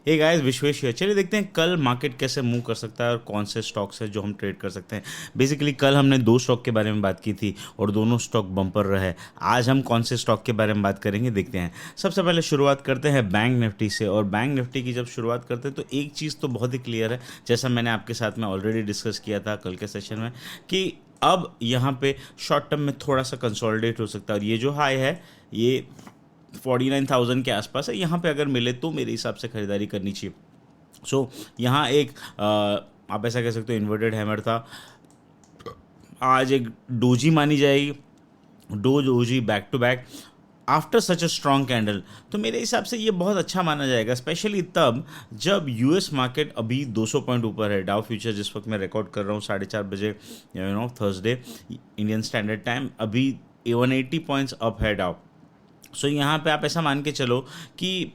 Hey guys, Vishwesh here. चलिए देखते हैं कल मार्केट कैसे मूव कर सकता है और कौन से स्टॉक्स है जो हम ट्रेड कर सकते हैं। बेसिकली कल हमने दो स्टॉक के बारे में बात की थी और दोनों स्टॉक बम्पर रहे। आज हम कौन से स्टॉक के बारे में बात करेंगे, देखते हैं। सबसे पहले शुरुआत करते हैं बैंक निफ्टी से। और बैंक निफ्टी की जब शुरुआत करते हैं तो एक चीज़ तो बहुत ही क्लियर है, जैसा मैंने आपके साथ में ऑलरेडी डिस्कस किया था कल के सेशन में, कि अब यहाँ पे शॉर्ट टर्म में थोड़ा सा कंसोलिडेट हो सकता है। और ये जो हाई है ये 49,000 के आसपास है। यहाँ पे अगर मिले तो मेरे हिसाब से खरीदारी करनी चाहिए। यहाँ एक आप ऐसा कह सकते हो इन्वर्टेड हैमर था। आज एक डोजी मानी जाएगी, doji back to back after such a strong candle. तो मेरे हिसाब से ये बहुत अच्छा माना जाएगा, स्पेशली तब जब यूएस मार्केट अभी 200 पॉइंट ऊपर है। डाउ फ्यूचर जिस वक्त मैं रिकॉर्ड कर रहा हूँ 4:30 बजे थर्सडे इंडियन स्टैंडर्ड टाइम, अभी 180 पॉइंट्स अप है डाउ। यहाँ पे आप ऐसा मान के चलो कि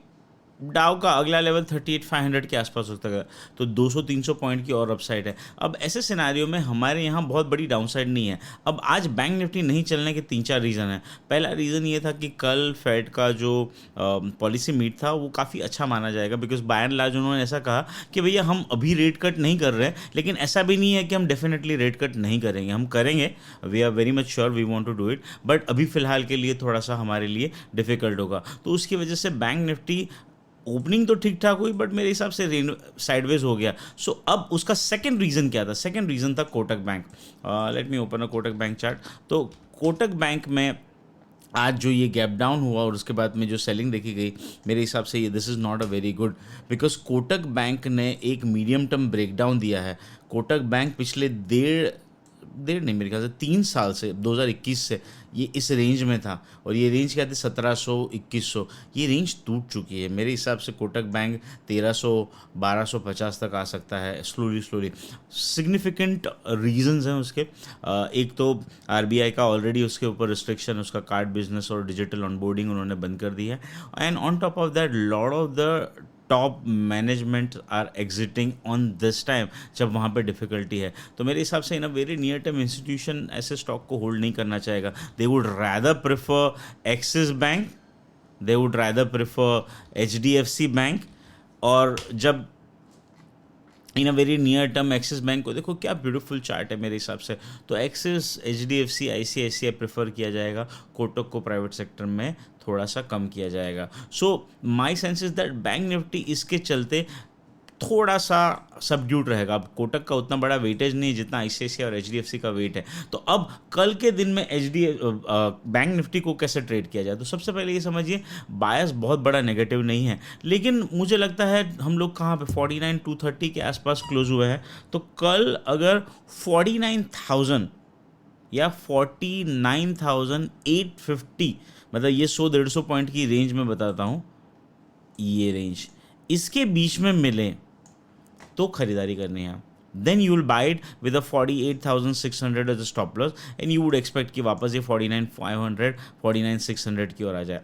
डाउ का अगला लेवल 38,500 के आसपास हो सकता है। तो 200-300 पॉइंट की और अपसाइड है। अब ऐसे सिनारियो में हमारे यहाँ बहुत बड़ी डाउनसाइड नहीं है। अब आज बैंक निफ्टी नहीं चलने के 3-4 रीज़न हैं। पहला रीज़न ये था कि कल फेड का जो पॉलिसी मीट था वो काफ़ी अच्छा माना जाएगा, बिकॉज बाय एंड लार्ज उन्होंने ऐसा कहा कि भैया हम अभी रेट कट नहीं कर रहे हैं, लेकिन ऐसा भी नहीं है कि हम डेफिनेटली रेट कट नहीं करेंगे, हम करेंगे। We are very much sure we want to do it, but अभी फ़िलहाल के लिए थोड़ा सा हमारे लिए डिफ़िकल्ट होगा। तो उसकी वजह से बैंक निफ्टी ओपनिंग तो ठीक ठाक हुई, बट मेरे हिसाब से साइडवेज हो गया। अब उसका सेकंड रीज़न क्या था? सेकंड रीज़न था Kotak bank. Let me open a Kotak bank chart. तो कोटक बैंक में आज जो ये गैप डाउन हुआ और उसके बाद में जो सेलिंग देखी गई, मेरे हिसाब से ये this is not a very good, because Kotak bank ने एक मीडियम टर्म ब्रेकडाउन दिया है। कोटक बैंक पिछले डेढ़ नहीं, मेरे ख्याल से 3 साल से 2021 से ये इस रेंज में था। और ये रेंज क्या थी? 1700-2100। ये रेंज टूट चुकी है। मेरे हिसाब से कोटक बैंक 1300-1250 तक आ सकता है स्लोली। सिग्निफिकेंट रीजंस हैं उसके। एक तो आरबीआई का ऑलरेडी उसके ऊपर रिस्ट्रिक्शन, उसका कार्ड बिजनेस और डिजिटल ऑनबोर्डिंग उन्होंने बंद कर दी है। And on top of that lot of the top management are exiting on this time, जब वहाँ पे डिफ़िकल्टी है। तो मेरे हिसाब से in a very near term institution ऐसे स्टॉक को होल्ड नहीं करना चाहेगा। They would rather prefer Axis Bank, they would rather prefer HDFC Bank. और जब in a very near term axis bank को देखो, क्या ब्यूटीफुल चार्ट है मेरे हिसाब से। तो एक्सिस, एचडीएफसी, आईसीआईसीआई प्रेफर किया जाएगा, कोटक को प्राइवेट सेक्टर में थोड़ा सा कम किया जाएगा। My sense is that bank Nifty इसके चलते थोड़ा सा सबड्यूट रहेगा। अब कोटक का उतना बड़ा वेटेज नहीं है जितना आईसीआईसीआई और एचडीएफसी का वेट है। तो अब कल के दिन में बैंक निफ्टी को कैसे ट्रेड किया जाए? तो सबसे पहले ये समझिए, बायस बहुत बड़ा नेगेटिव नहीं है, लेकिन मुझे लगता है हम लोग कहाँ पे 49,230 के आसपास क्लोज हुए हैं। तो कल अगर 49,000 या 49,850, मतलब ये 100-150 पॉइंट की रेंज में बताता हूँ, ये रेंज इसके बीच में मिले तो खरीदारी करनी है। Then you will buy it with a 48,600 as a stop loss, and you would expect कि वापस ये 49,500, 49,600 की ओर आ जाए।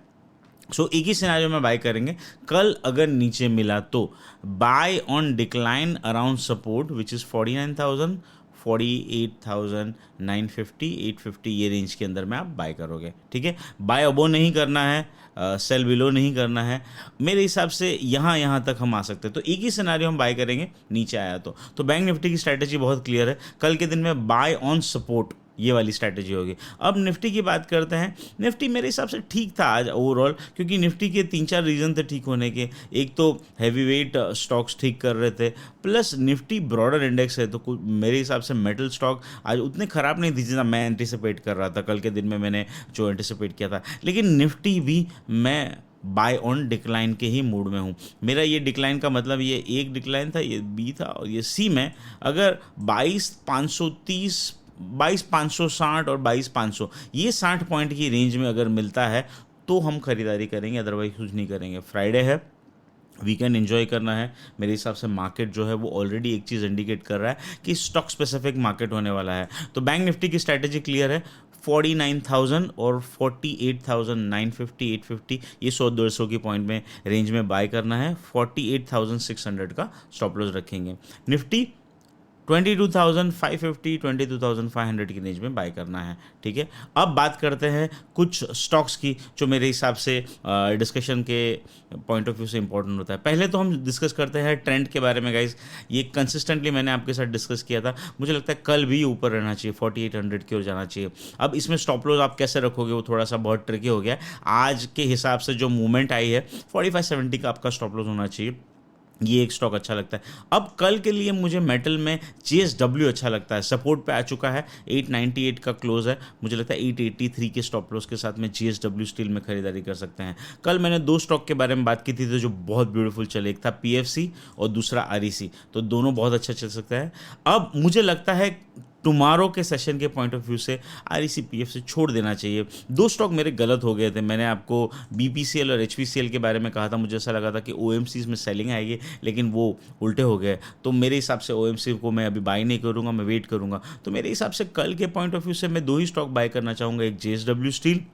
एक ही सिनेरियो में बाय करेंगे। कल अगर नीचे मिला तो buy on decline around support which is 49,000, 48,950, 850, ये रेंज के अंदर में आप बाय करोगे। ठीक है, बाय अबो नहीं करना है, सेल बिलो नहीं करना है। मेरे हिसाब से यहाँ तक हम आ सकते हैं। तो एक ही सिनेरियो हम बाय करेंगे, नीचे आया तो बैंक निफ्टी की स्ट्रैटेजी बहुत क्लियर है। कल के दिन में बाय ऑन सपोर्ट, ये वाली स्ट्रैटेजी होगी। अब निफ्टी की बात करते हैं। निफ्टी मेरे हिसाब से ठीक था आज ओवरऑल, क्योंकि निफ्टी के 3-4 रीज़न थे ठीक होने के। एक तो हैवी वेट स्टॉक्स ठीक कर रहे थे, प्लस निफ्टी ब्रॉडर इंडेक्स है, तो मेरे हिसाब से मेटल स्टॉक आज उतने ख़राब नहीं थी जितना मैं एंटिसिपेट कर रहा था कल के दिन में, मैंने जो एंटिसिपेट किया था। लेकिन निफ्टी भी मैं बाय ऑन डिक्लाइन के ही मूड में हूँ। मेरा ये डिक्लाइन का मतलब, ये एक डिक्लाइन था, ये बी था, और ये सी में अगर 22,530, 22,560 और 22,500, ये 60 पॉइंट की रेंज में अगर मिलता है तो हम खरीदारी करेंगे, अदरवाइज कुछ नहीं करेंगे। फ्राइडे है, वीकेंड एंजॉय करना है। मेरे हिसाब से मार्केट जो है वो ऑलरेडी एक चीज़ इंडिकेट कर रहा है कि स्टॉक स्पेसिफिक मार्केट होने वाला है। तो बैंक निफ्टी की स्ट्रैटेजी क्लियर है, 49,000 और 48,950, 850, ये 100-150 की पॉइंट में रेंज में बाय करना है। 48,600 का स्टॉप लॉस रखेंगे। निफ्टी 22,550 22,500 की रेंज में बाय करना है। ठीक है, अब बात करते हैं कुछ स्टॉक्स की जो मेरे हिसाब से डिस्कशन के पॉइंट ऑफ व्यू से इंपॉर्टेंट होता है। पहले तो हम डिस्कस करते हैं ट्रेंड के बारे में गाइज। ये कंसिस्टेंटली मैंने आपके साथ डिस्कस किया था, मुझे लगता है कल भी ऊपर रहना चाहिए, 4800 की ओर जाना चाहिए। अब इसमें स्टॉप लॉस आप कैसे रखोगे वो थोड़ा सा बहुत ट्रिकी हो गया है। आज के हिसाब से जो मूवमेंट आई है 4570 का आपका स्टॉप लॉस होना चाहिए। ये एक स्टॉक अच्छा लगता है। अब कल के लिए मुझे मेटल में JSW अच्छा लगता है, सपोर्ट पे आ चुका है, 898 का क्लोज है, मुझे लगता है 883 के स्टॉप लॉस के साथ में JSW स्टील में खरीदारी कर सकते हैं। कल मैंने दो स्टॉक के बारे में बात की थी तो जो बहुत ब्यूटीफुल चले, एक था PFC और दूसरा REC, तो दोनों बहुत अच्छा चल सकता है। अब मुझे लगता है टुमारो के सेशन के पॉइंट ऑफ व्यू से REC PFC छोड़ देना चाहिए। दो स्टॉक मेरे गलत हो गए थे, मैंने आपको BPCL और HPCL के बारे में कहा था, मुझे ऐसा लगा था कि OMCs में सेलिंग आएगी, लेकिन वो उल्टे हो गए। तो मेरे हिसाब से OMC को मैं अभी बाय नहीं करूँगा, मैं वेट करूँगा। तो मेरे हिसाब से कल के पॉइंट ऑफ व्यू से मैं दो ही स्टॉक बाय करना चाहूँगा, एक JSW स्टील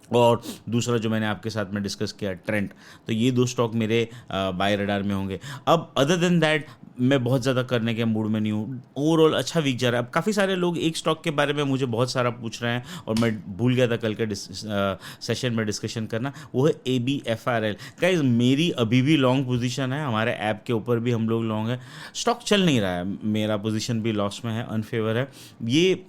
और दूसरा जो मैंने आपके साथ में डिस्कस किया ट्रेंड। तो ये दो स्टॉक मेरे बाय रडार में होंगे। अब अदर देन दैट मैं बहुत ज़्यादा करने के मूड में नहीं हूँ। ओवरऑल अच्छा वीक जा रहा है। अब काफ़ी सारे लोग एक स्टॉक के बारे में मुझे बहुत सारा पूछ रहे हैं और मैं भूल गया था कल के सेशन में डिस्कशन करना, वो है ABFRL। गाइस मेरी अभी भी लॉन्ग पोजीशन है, हमारे ऐप के ऊपर भी हम लोग लॉन्ग है, स्टॉक चल नहीं रहा है, मेरा पोजीशन भी लॉस में है, अनफेवर है। ये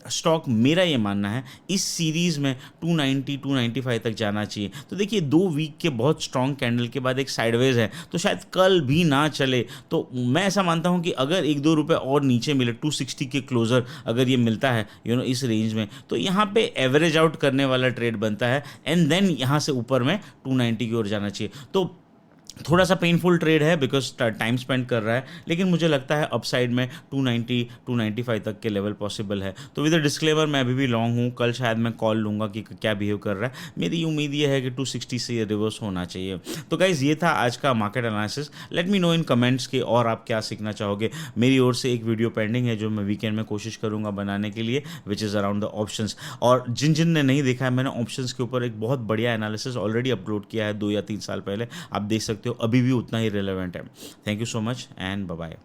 स्टॉक मेरा ये मानना है इस सीरीज़ में 290 295 तक जाना चाहिए। तो देखिए 2 वीक के बहुत स्ट्रॉन्ग कैंडल के बाद एक साइडवेज है, तो शायद कल भी ना चले। तो मैं ऐसा मानता हूँ कि अगर 1-2 रुपए और नीचे मिले, 260 के क्लोजर अगर ये मिलता है इस रेंज में, तो यहाँ पे एवरेज आउट करने वाला ट्रेड बनता है एंड देन यहाँ से ऊपर में 290 की ओर जाना चाहिए। तो थोड़ा सा पेनफुल ट्रेड है बिकॉज टाइम स्पेंड कर रहा है, लेकिन मुझे लगता है अपसाइड में 290 295 तक के लेवल पॉसिबल है। तो विद डिस्क्लेमर मैं अभी भी लॉन्ग हूँ, कल शायद मैं कॉल लूँगा कि क्या बिहेव कर रहा है। मेरी उम्मीद ये है कि 260 से ये रिवर्स होना चाहिए। तो गाइज ये था आज का market analysis. Let me know इन कमेंट्स के और आप क्या सीखना चाहोगे। मेरी ओर से एक वीडियो पेंडिंग है जो मैं वीकेंड में कोशिश करूँगा बनाने के लिए, which is around the options. और जिन ने नहीं देखा है, मैंने ऑप्शंस के ऊपर एक बहुत बढ़िया एनालिसिस ऑलरेडी अपलोड किया है 2 या 3 साल पहले, आप देख सकते हो, अभी भी उतना ही रिलेवेंट है। Thank you so much and bye bye.